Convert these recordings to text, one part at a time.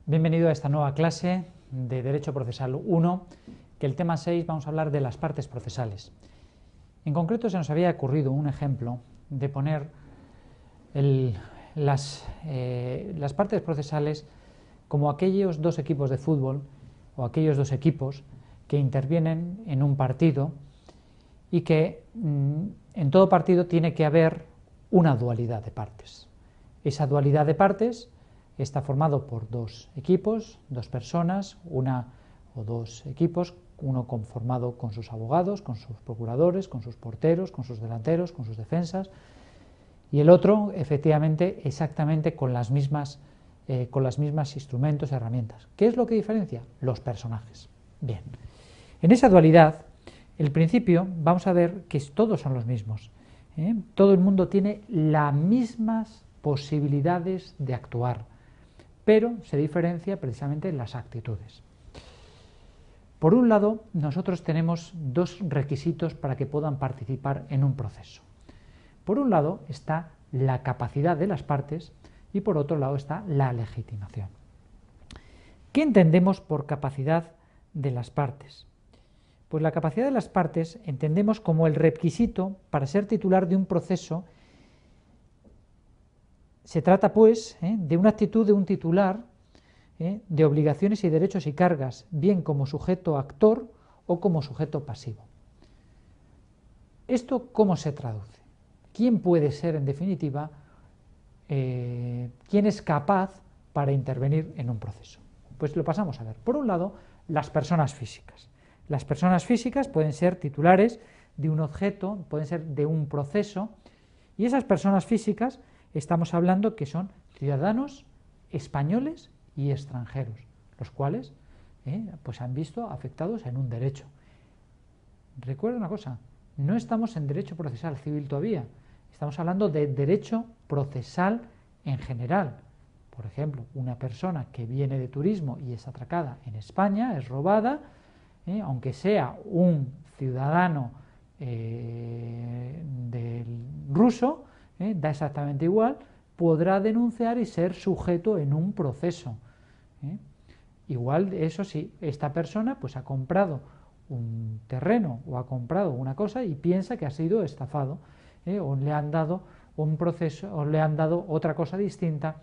Bienvenido a esta nueva clase de Derecho Procesal 1, que el tema 6 vamos a hablar de las partes procesales. En concreto se nos había ocurrido un ejemplo de poner las partes procesales como aquellos dos equipos de fútbol o aquellos dos equipos que intervienen en un partido y que en todo partido tiene que haber una dualidad de partes. Esa dualidad de partes está formado por dos equipos, dos personas, una o dos equipos, uno conformado con sus abogados, con sus procuradores, con sus porteros, con sus delanteros, con sus defensas, y el otro, efectivamente, exactamente con las mismas instrumentos y herramientas. ¿Qué es lo que diferencia? Los personajes. Bien, en esa dualidad, el principio, vamos a ver que todos son los mismos. Todo el mundo tiene las mismas posibilidades de actuar, pero se diferencia precisamente en las actitudes. Por un lado, nosotros tenemos dos requisitos para que puedan participar en un proceso. Por un lado está la capacidad de las partes y por otro lado está la legitimación. ¿Qué entendemos por capacidad de las partes? Pues la capacidad de las partes entendemos como el requisito para ser titular de un proceso. Se trata, pues, de una actitud de un titular, de obligaciones y derechos y cargas, bien como sujeto actor o como sujeto pasivo. ¿Esto cómo se traduce? ¿Quién puede ser, en definitiva, quién es capaz para intervenir en un proceso? Pues lo pasamos a ver. Por un lado, las personas físicas. Las personas físicas pueden ser titulares de un objeto, pueden ser de un proceso, y esas personas físicas estamos hablando que son ciudadanos españoles y extranjeros, los cuales pues han visto afectados en un derecho. Recuerda una cosa, no estamos en derecho procesal civil todavía, estamos hablando de derecho procesal en general. Por ejemplo, una persona que viene de turismo y es atracada en España, es robada, aunque sea un ciudadano del ruso, da exactamente igual, podrá denunciar y ser sujeto en un proceso. Igual, eso sí, esta persona pues ha comprado un terreno o ha comprado una cosa y piensa que ha sido estafado, o le han dado un proceso o le han dado otra cosa distinta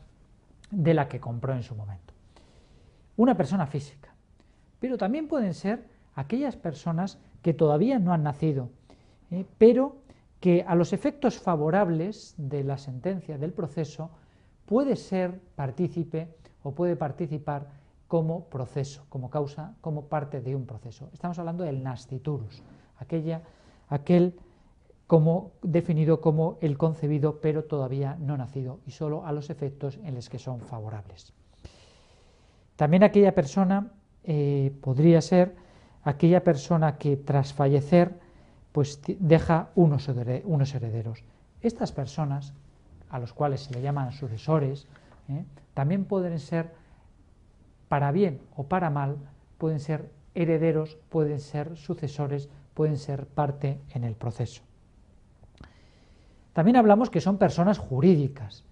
de la que compró en su momento. Una persona física, pero también pueden ser aquellas personas que todavía no han nacido, pero que a los efectos favorables de la sentencia del proceso puede ser partícipe o puede participar como proceso, como causa, como parte de un proceso. Estamos hablando del nasciturus, aquel como definido como el concebido pero todavía no nacido y solo a los efectos en los que son favorables. También aquella persona podría ser aquella persona que tras fallecer pues deja unos herederos. Estas personas, a los cuales se le llaman sucesores, también pueden ser, para bien o para mal, pueden ser herederos, pueden ser sucesores, pueden ser parte en el proceso. También hablamos que son personas jurídicas.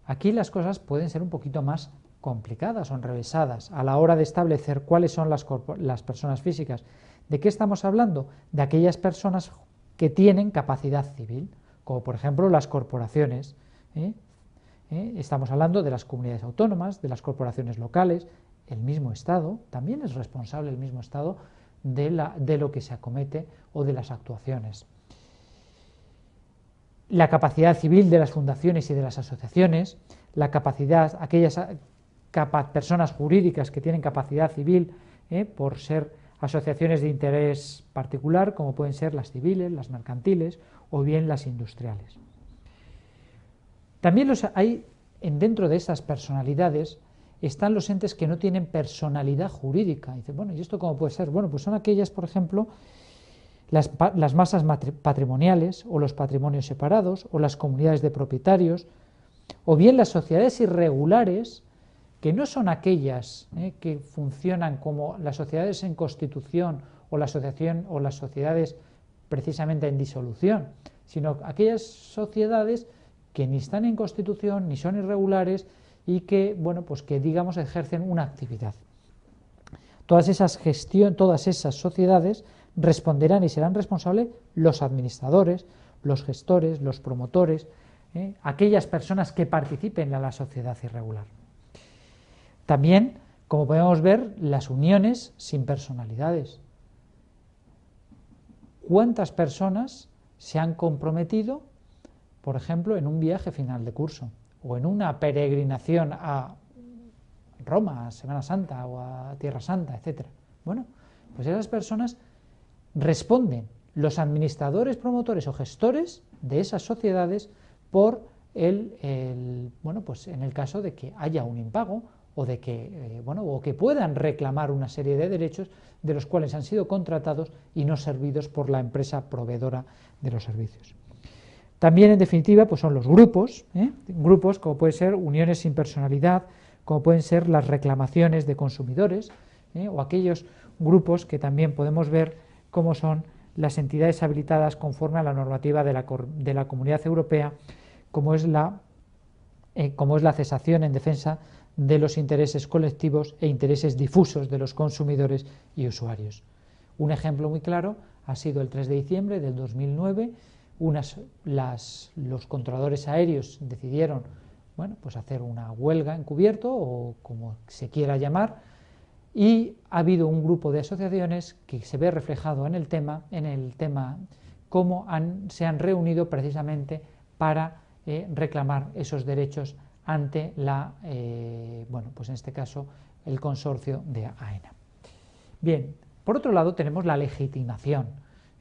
Aquí las cosas pueden ser un poquito más complicadas o enrevesadas a la hora de establecer cuáles son las personas físicas. ¿De qué estamos hablando? De aquellas personas que tienen capacidad civil, como por ejemplo las corporaciones. Estamos hablando de las comunidades autónomas, de las corporaciones locales. El mismo Estado, también es responsable el mismo Estado de lo que se acomete o de las actuaciones. La capacidad civil de las fundaciones y de las asociaciones, la capacidad, aquellas personas jurídicas que tienen capacidad civil por ser asociaciones de interés particular, como pueden ser las civiles, las mercantiles o bien las industriales. También dentro de esas personalidades están los entes que no tienen personalidad jurídica. Y dice, bueno, ¿y esto cómo puede ser? Bueno, pues son aquellas, por ejemplo, las masas patrimoniales o los patrimonios separados o las comunidades de propietarios o bien las sociedades irregulares, que no son aquellas que funcionan como las sociedades en constitución o la asociación o las sociedades precisamente en disolución, sino aquellas sociedades que ni están en constitución ni son irregulares, y que, bueno, pues que digamos ejercen una actividad. Todas esas sociedades responderán y serán responsables los administradores, los gestores, los promotores, aquellas personas que participen en la sociedad irregular. También, como podemos ver, las uniones sin personalidades. ¿Cuántas personas se han comprometido, por ejemplo, en un viaje final de curso o en una peregrinación a Roma, a Semana Santa o a Tierra Santa, etcétera? Bueno, pues esas personas responden, los administradores, promotores o gestores de esas sociedades, por bueno, pues en el caso de que haya un impago o de que, o que puedan reclamar una serie de derechos de los cuales han sido contratados y no servidos por la empresa proveedora de los servicios. También, en definitiva, pues son los grupos, grupos como pueden ser uniones sin personalidad, como pueden ser las reclamaciones de consumidores, o aquellos grupos que también podemos ver como son las entidades habilitadas conforme a la normativa de la Comunidad Europea, como es la cesación en defensa de los intereses colectivos e intereses difusos de los consumidores y usuarios. Un ejemplo muy claro ha sido el 3 de diciembre del 2009, los controladores aéreos decidieron, bueno, pues hacer una huelga encubierto o como se quiera llamar, y ha habido un grupo de asociaciones que se ve reflejado en el tema cómo se han reunido precisamente para reclamar esos derechos ante pues en este caso el consorcio de AENA. Bien, por otro lado tenemos la legitimación.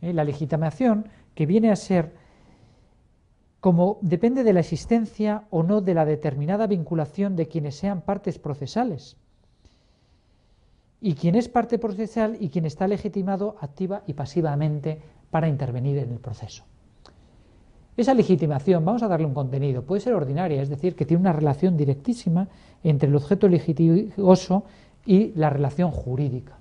La legitimación, que viene a ser como depende de la existencia o no de la determinada vinculación de quienes sean partes procesales. Y quien es parte procesal y quien está legitimado activa y pasivamente para intervenir en el proceso. Esa legitimación, vamos a darle un contenido, puede ser ordinaria, es decir, que tiene una relación directísima entre el objeto litigioso y la relación jurídica.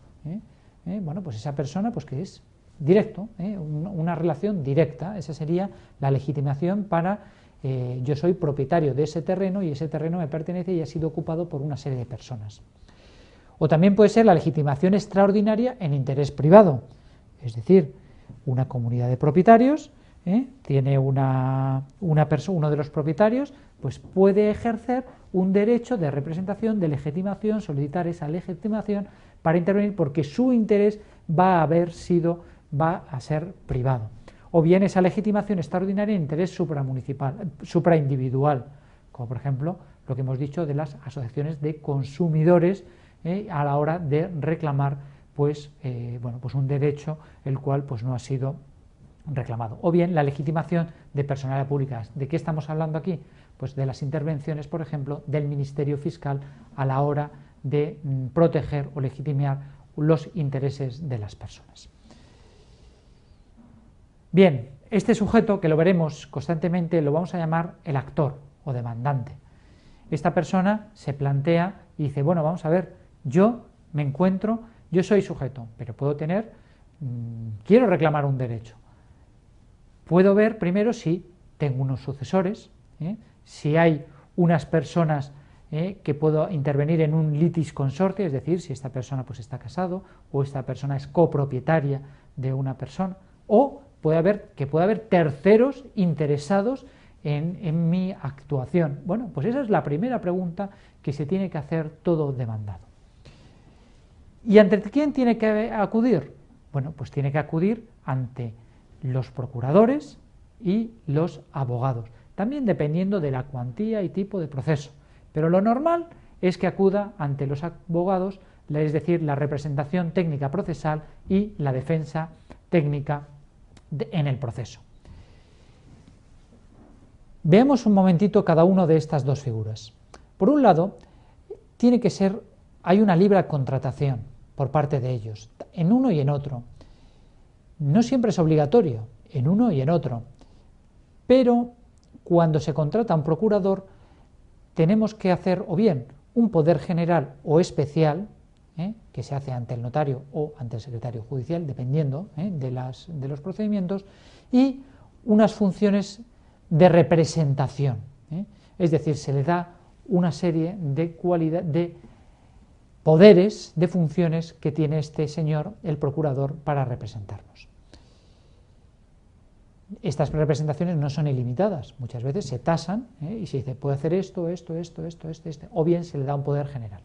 Bueno, pues esa persona, pues que es directo, una relación directa, esa sería la legitimación para yo soy propietario de ese terreno y ese terreno me pertenece y ha sido ocupado por una serie de personas. O también puede ser la legitimación extraordinaria en interés privado, es decir, una comunidad de propietarios, tiene uno de los propietarios, pues puede ejercer un derecho de representación, de legitimación, solicitar esa legitimación para intervenir porque su interés va a ser privado. O bien esa legitimación extraordinaria en interés supraindividual, como por ejemplo lo que hemos dicho de las asociaciones de consumidores, a la hora de reclamar pues un derecho el cual pues no ha sido reclamado. O bien la legitimación de personalidad pública. ¿De qué estamos hablando aquí? Pues de las intervenciones, por ejemplo, del Ministerio Fiscal a la hora de proteger o legitimar los intereses de las personas. Bien, este sujeto, que lo veremos constantemente, lo vamos a llamar el actor o demandante. Esta persona se plantea y dice, bueno, vamos a ver, yo soy sujeto, pero quiero reclamar un derecho. Puedo ver primero si tengo unos sucesores, si hay unas personas que puedo intervenir en un litis consorte, es decir, si esta persona pues está casado o esta persona es copropietaria de una persona, o puede haber terceros interesados en mi actuación. Bueno, pues esa es la primera pregunta que se tiene que hacer todo demandado. ¿Y ante quién tiene que acudir? Bueno, pues tiene que acudir ante los procuradores y los abogados, también dependiendo de la cuantía y tipo de proceso, pero lo normal es que acuda ante los abogados, es decir, la representación técnica procesal y la defensa técnica en el proceso. Veamos un momentito cada una de estas dos figuras. Por un lado, hay una libre contratación por parte de ellos, en uno y en otro. No siempre es obligatorio, en uno y en otro, pero cuando se contrata un procurador tenemos que hacer o bien un poder general o especial, que se hace ante el notario o ante el secretario judicial, dependiendo de los procedimientos, y unas funciones de representación, es decir, se le da una serie de poderes, de funciones que tiene este señor, el procurador, para representarnos. Estas representaciones no son ilimitadas, muchas veces se tasan y se dice puede hacer esto, o bien se le da un poder general.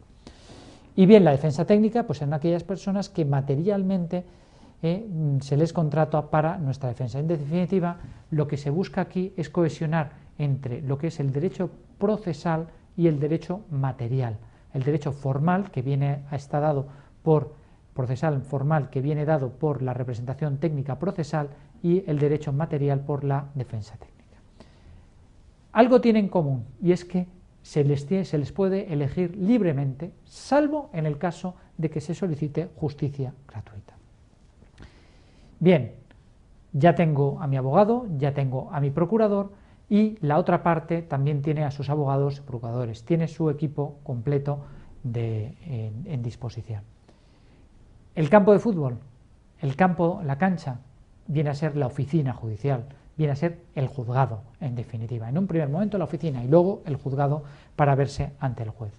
Y bien, la defensa técnica, pues son aquellas personas que materialmente se les contrata para nuestra defensa. En definitiva, lo que se busca aquí es cohesionar entre lo que es el derecho procesal y el derecho material. El derecho formal, que está dado por procesal formal, que viene dado por la representación técnica procesal, y el derecho material por la defensa técnica. Algo tienen en común, y es que se les puede elegir libremente, salvo en el caso de que se solicite justicia gratuita. Bien, ya tengo a mi abogado, ya tengo a mi procurador, y la otra parte también tiene a sus abogados y procuradores, tiene su equipo completo en disposición. El campo de fútbol, la cancha, viene a ser la oficina judicial, viene a ser el juzgado, en definitiva. En un primer momento la oficina y luego el juzgado para verse ante el juez.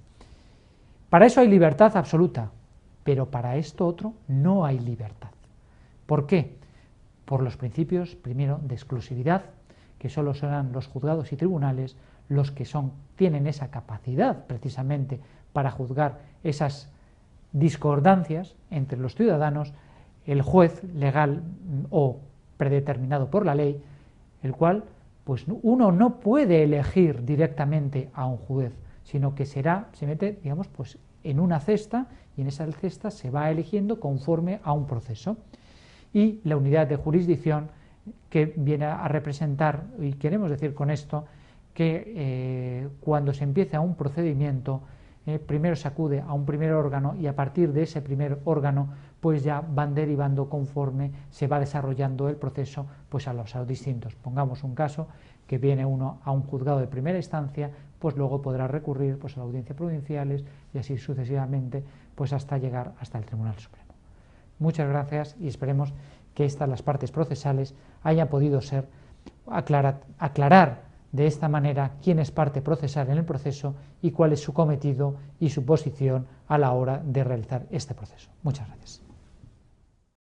Para eso hay libertad absoluta, pero para esto otro no hay libertad. ¿Por qué? Por los principios, primero, de exclusividad, que solo serán los juzgados y tribunales los que tienen esa capacidad precisamente para juzgar esas discordancias entre los ciudadanos, el juez legal o predeterminado por la ley, el cual pues uno no puede elegir directamente a un juez, sino que se mete, digamos, pues en una cesta, y en esa cesta se va eligiendo conforme a un proceso. Y la unidad de jurisdicción, que viene a representar, y queremos decir con esto, que cuando se empieza un procedimiento, primero se acude a un primer órgano, y a partir de ese primer órgano pues ya van derivando conforme se va desarrollando el proceso pues a los distintos. Pongamos un caso que viene uno a un juzgado de primera instancia, pues luego podrá recurrir pues a las audiencias provinciales y así sucesivamente, pues hasta llegar hasta el Tribunal Supremo. Muchas gracias, y esperemos que las partes procesales hayan podido aclarar de esta manera quién es parte procesal en el proceso y cuál es su cometido y su posición a la hora de realizar este proceso. Muchas gracias.